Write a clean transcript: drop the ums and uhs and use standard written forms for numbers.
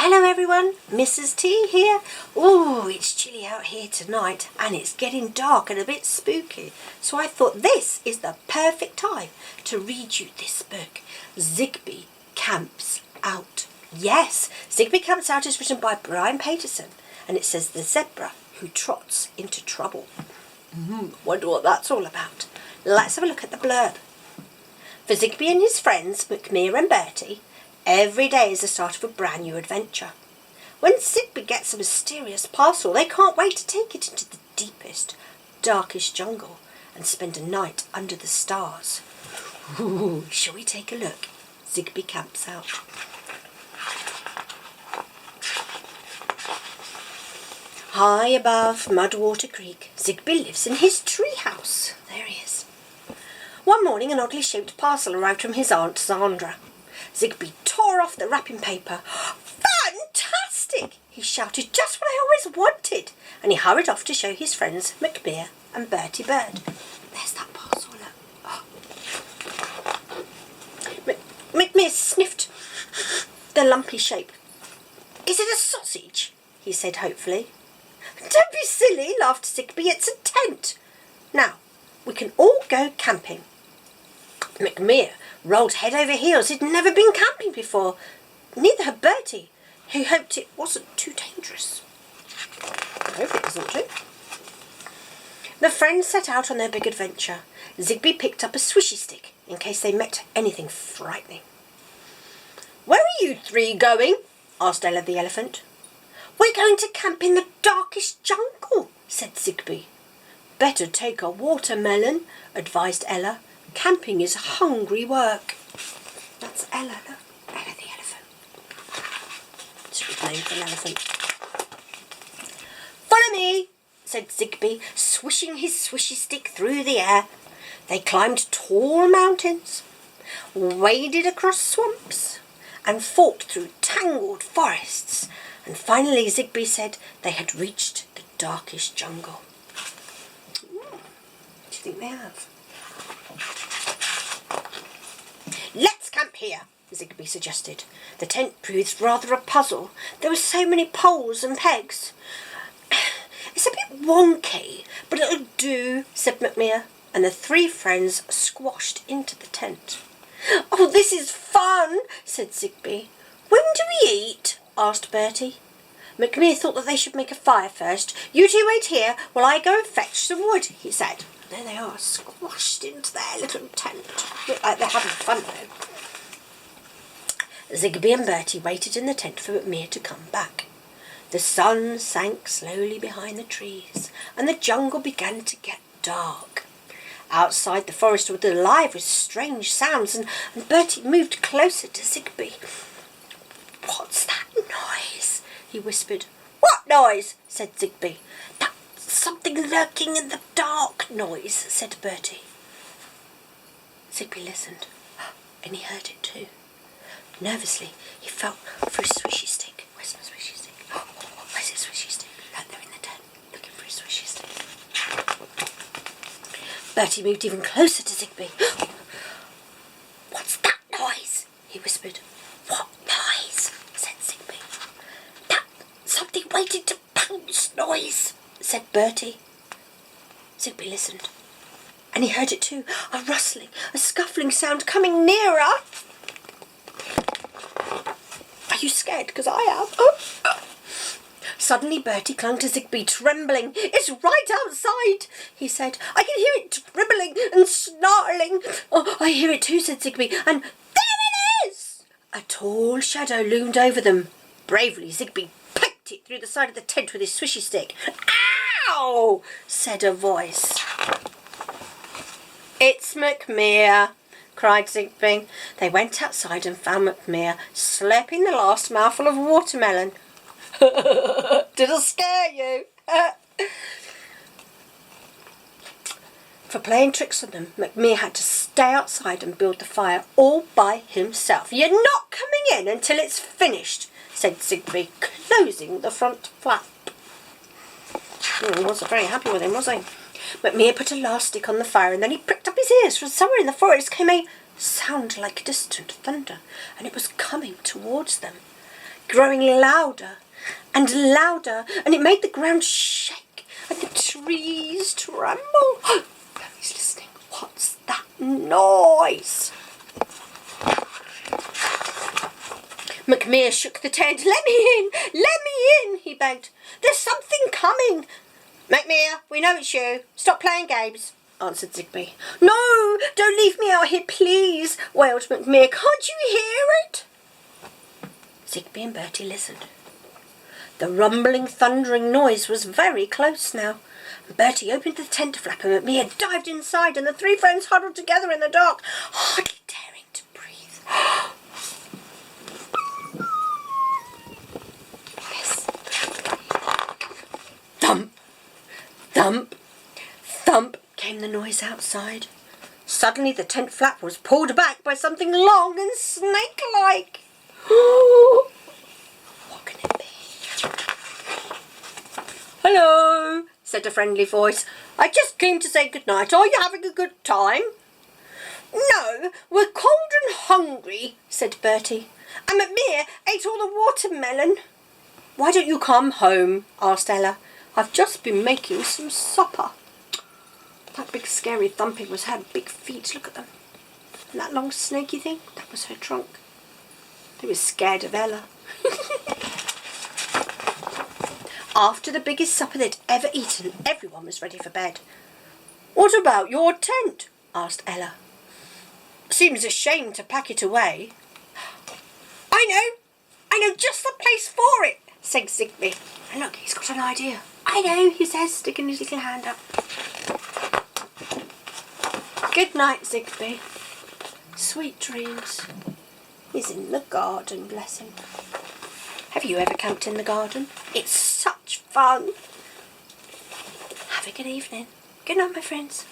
Hello everyone, Mrs. T here. Oh, it's chilly out here tonight and it's getting dark and a bit spooky. So I thought this is the perfect time to read you this book, Zigby Camps Out. Yes, Zigby Camps Out is written by Brian Paterson and it says the zebra who trots into trouble. Wonder what that's all about. Let's have a look at the blurb. For Zigby and his friends, McMear and Bertie, every day is the start of a brand new adventure. When Zigby gets a mysterious parcel, they can't wait to take it into the deepest, darkest jungle and spend a night under the stars. Ooh, shall we take a look? Zigby Camps Out. High above Mudwater Creek, Zigby lives in his treehouse. There he is. One morning, an oddly shaped parcel arrived from his Aunt Sandra. Zigby tore off the wrapping paper. Fantastic! He shouted, just what I always wanted. And he hurried off to show his friends McMear and Bertie Bird. There's that parcel. Oh. McMear sniffed the lumpy shape. Is it a sausage? He said hopefully. Don't be silly, laughed Zigby. It's a tent. Now, we can all go camping. McMear rolled head over heels. He'd never been camping before. Neither had Bertie, who hoped it wasn't too dangerous. I hope it isn't too. The friends set out on their big adventure. Zigby picked up a swishy stick in case they met anything frightening. Where are you three going? Asked Ella the elephant. We're going to camp in the darkest jungle, said Zigby. Better take a watermelon, advised Ella. Camping is hungry work. That's Ella, look. Ella the elephant. Should be named for an elephant. Follow me, said Zigby, swishing his swishy stick through the air. They climbed tall mountains, waded across swamps, and fought through tangled forests. And finally Zigby said they had reached the darkest jungle. What do you think they have? Let's camp here, Zigby suggested. The tent proved rather a puzzle. There were so many poles and pegs. It's a bit wonky, but it'll do, said McMear, and the three friends squashed into the tent. Oh, this is fun, said Zigby. When do we eat? Asked Bertie. McMear thought that they should make a fire first. You two wait here while I go and fetch some wood, he said. There they are, squashed into their little tent. Look like they're having fun though. Zigby and Bertie waited in the tent for McMear to come back. The sun sank slowly behind the trees, and the jungle began to get dark. Outside the forest was alive with strange sounds, and Bertie moved closer to Zigby. What's that noise? He whispered. What noise? Said Zigby. That something lurking in the dark noise, said Bertie. Zigby listened, and he heard it too. Nervously, he felt for his swishy stick. Where's my swishy stick? Oh, where's his swishy stick? Look, they're in the tent, looking for his swishy stick. Bertie moved even closer to Zigby. What's that noise? He whispered. What noise? Said Zigby. That something waiting to pounce noise, said Bertie. Zigby listened, and he heard it too, a rustling, a scuffling sound coming nearer. Are you scared? Because I am. Suddenly Bertie clung to Zigby, trembling. It's right outside, he said. I can hear it dribbling and snarling. Oh, I hear it too, said Zigby, and there it is! A tall shadow loomed over them. Bravely, Zigby poked it through the side of the tent with his swishy stick. Ow! Said a voice. It's McMear, cried Zigby. They went outside and found McMear slurping the last mouthful of watermelon. Did I scare you? For playing tricks on them, McMear had to stay outside and build the fire all by himself. You're not coming in until it's finished, said Zigby, closing the front flap. He wasn't very happy with him, was he? McMear put a last stick on the fire and then he pricked up his ears. From somewhere in the forest came a sound like distant thunder, and it was coming towards them. growing louder and louder, and it made the ground shake and the trees tremble. Oh, Bertie's listening. What's that noise? McMear shook the tent. Let me in! Let me in! He begged. There's something coming. McMear, we know it's you. Stop playing games, answered Zigby. No, don't leave me out here, please, wailed McMear. Can't you hear it? Zigby and Bertie listened. The rumbling, thundering noise was very close now. Bertie opened the tent flap and McMear dived inside, and the three friends huddled together in the dark, hardly daring to breathe. Yes. Thump, thump, thump came the noise outside. Suddenly the tent flap was pulled back by something long and snake-like. What can it be? Hello, said a friendly voice. I just came to say goodnight. Are you having a good time? No, we're cold and hungry, said Bertie. And McMear ate all the watermelon. Why don't you come home? Asked Ella. I've just been making some supper. That big scary thumping was her big feet. Look at them. And that long snaky thing, that was her trunk. They were scared of Ella. After the biggest supper they'd ever eaten, everyone was ready for bed. What about your tent? Asked Ella. Seems a shame to pack it away. I know just the place for it, said Zigby. And look, he's got an idea. I know, he says, sticking his little hand up. Good night, Zigby. Sweet dreams. He's in the garden, bless him. Have you ever camped in the garden? It's such fun. Have a good evening. Good night, my friends.